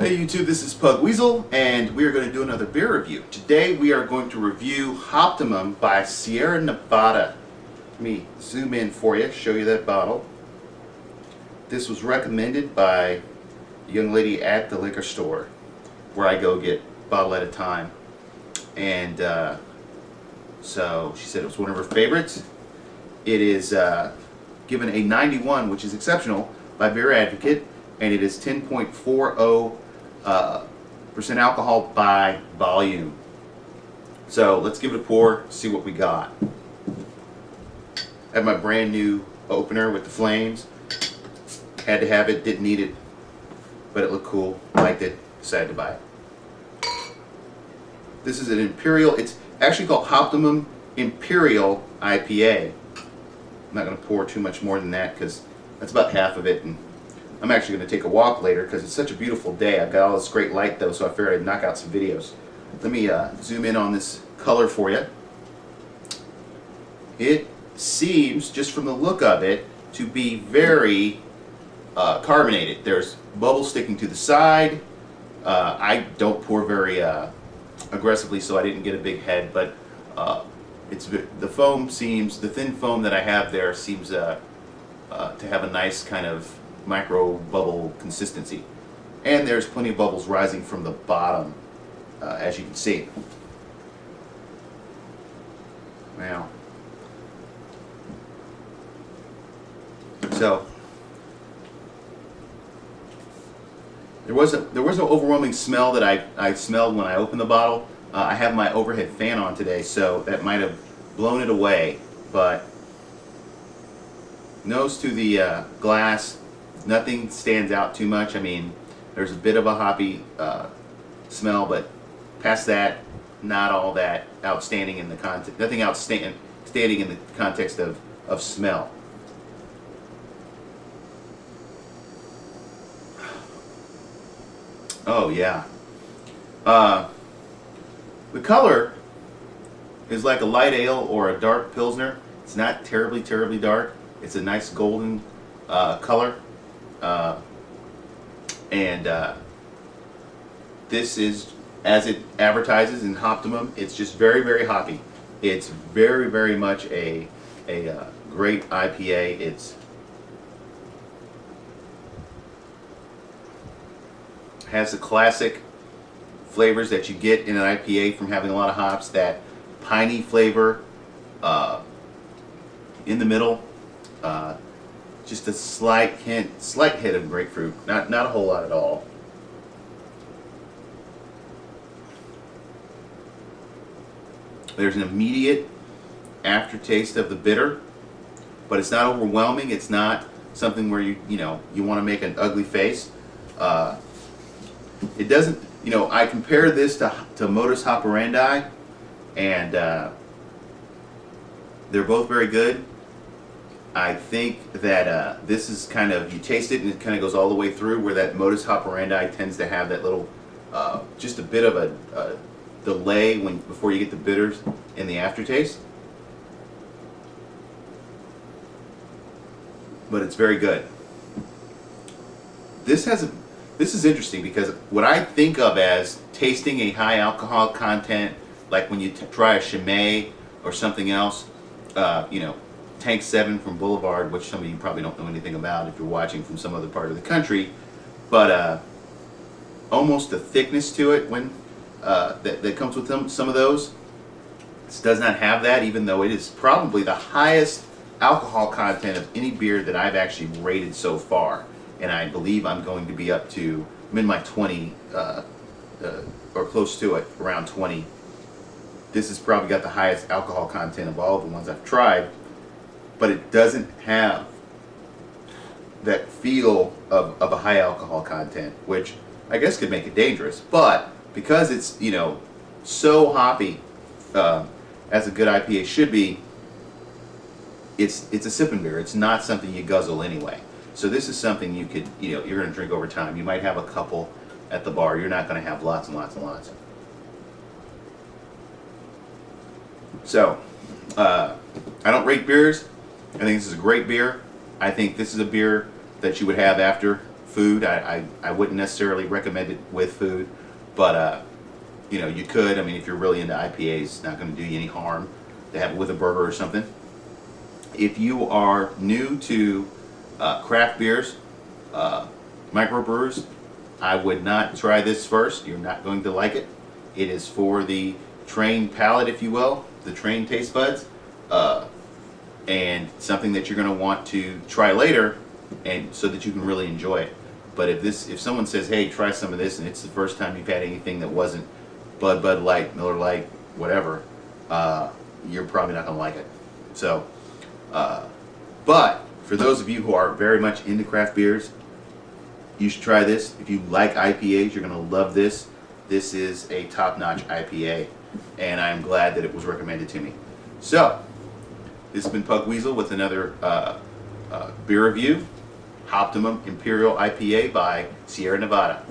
Hey YouTube, this is Pug Weasel, and we are going to do another beer review. Today we are going to review Hoptimum by Sierra Nevada. Let me zoom in for you, show you that bottle. This was recommended by a young lady at the liquor store, where I go get a bottle at a time. And so she said it was one of her favorites. It is given a 91, which is exceptional, by Beer Advocate, and it is 10.40% alcohol by volume. So let's give it a pour, see what we got. I have my brand new opener with the flames. Had to have it, didn't need it, but it looked cool, liked it, decided to buy it. This is an Imperial, it's actually called Hoptimum Imperial IPA. I'm not going to pour too much more than that because that's about half of it, and I'm actually going to take a walk later because it's such a beautiful day. I've got all this great light though, so I figured I'd knock out some videos. Let me zoom in on this color for you. It seems, just from the look of it, to be very carbonated. There's bubbles sticking to the side. I don't pour very aggressively, so I didn't get a big head, but the foam seems, the thin foam that I have there seems to have a nice kind of micro bubble consistency, and there's plenty of bubbles rising from the bottom, as you can see. Now, so there was no overwhelming smell that I smelled when I opened the bottle. I have my overhead fan on today, so that might have blown it away, but nose to the glass, nothing stands out too much. I mean, there's a bit of a hoppy smell, but past that, not all that outstanding in the context. Nothing outstanding in the context of smell. Oh yeah. The color is like a light ale or a dark pilsner. It's not terribly dark. It's a nice golden color. This is, as it advertises in Hoptimum, it's just very hoppy. It's very much a great IPA. It has the classic flavors that you get in an IPA from having a lot of hops. That piney flavor in the middle. Just a slight hint of grapefruit. Not a whole lot at all. There's an immediate aftertaste of the bitter, but it's not overwhelming. It's not something where you want to make an ugly face. It doesn't. I compare this to Modus Operandi, and they're both very good. I think that this is kind of, you taste it and it kind of goes all the way through, where that Modus Operandi tends to have that little, just a bit of a delay before you get the bitters in the aftertaste. But it's very good. This is interesting because what I think of as tasting a high alcohol content, like when you try a Chimay or something else, Tank 7 from Boulevard, which some of you probably don't know anything about if you're watching from some other part of the country, but almost a thickness to it when that comes with some of those. This does not have that, even though it is probably the highest alcohol content of any beer that I've actually rated so far, and I believe I'm going to be up to, I'm in my 20 or close to it, around 20. This has probably got the highest alcohol content of all the ones I've tried, but it doesn't have that feel of a high alcohol content, which I guess could make it dangerous. But because it's so hoppy, as a good IPA should be, it's a sipping beer. It's not something you guzzle anyway. So this is something you could, you're going to drink over time. You might have a couple at the bar. You're not going to have lots and lots and lots. So I don't rate beers. I think this is a great beer. I think this is a beer that you would have after food. I wouldn't necessarily recommend it with food, but you know, you could. I mean, if you're really into IPAs, it's not going to do you any harm to have it with a burger or something. If you are new to craft beers, microbrews, I would not try this first. You're not going to like it. It is for the trained palate, if you will, the trained taste buds, and something that you're going to want to try later, and so that you can really enjoy it. But if someone says, "Hey, try some of this," and it's the first time you've had anything that wasn't Bud Light, Miller Lite, whatever, you're probably not going to like it. So, but for those of you who are very much into craft beers, you should try this. If you like IPAs, you're going to love this. This is a top-notch IPA, and I'm glad that it was recommended to me. So, this has been Pug Weasel with another beer review. Hoptimum Imperial IPA by Sierra Nevada.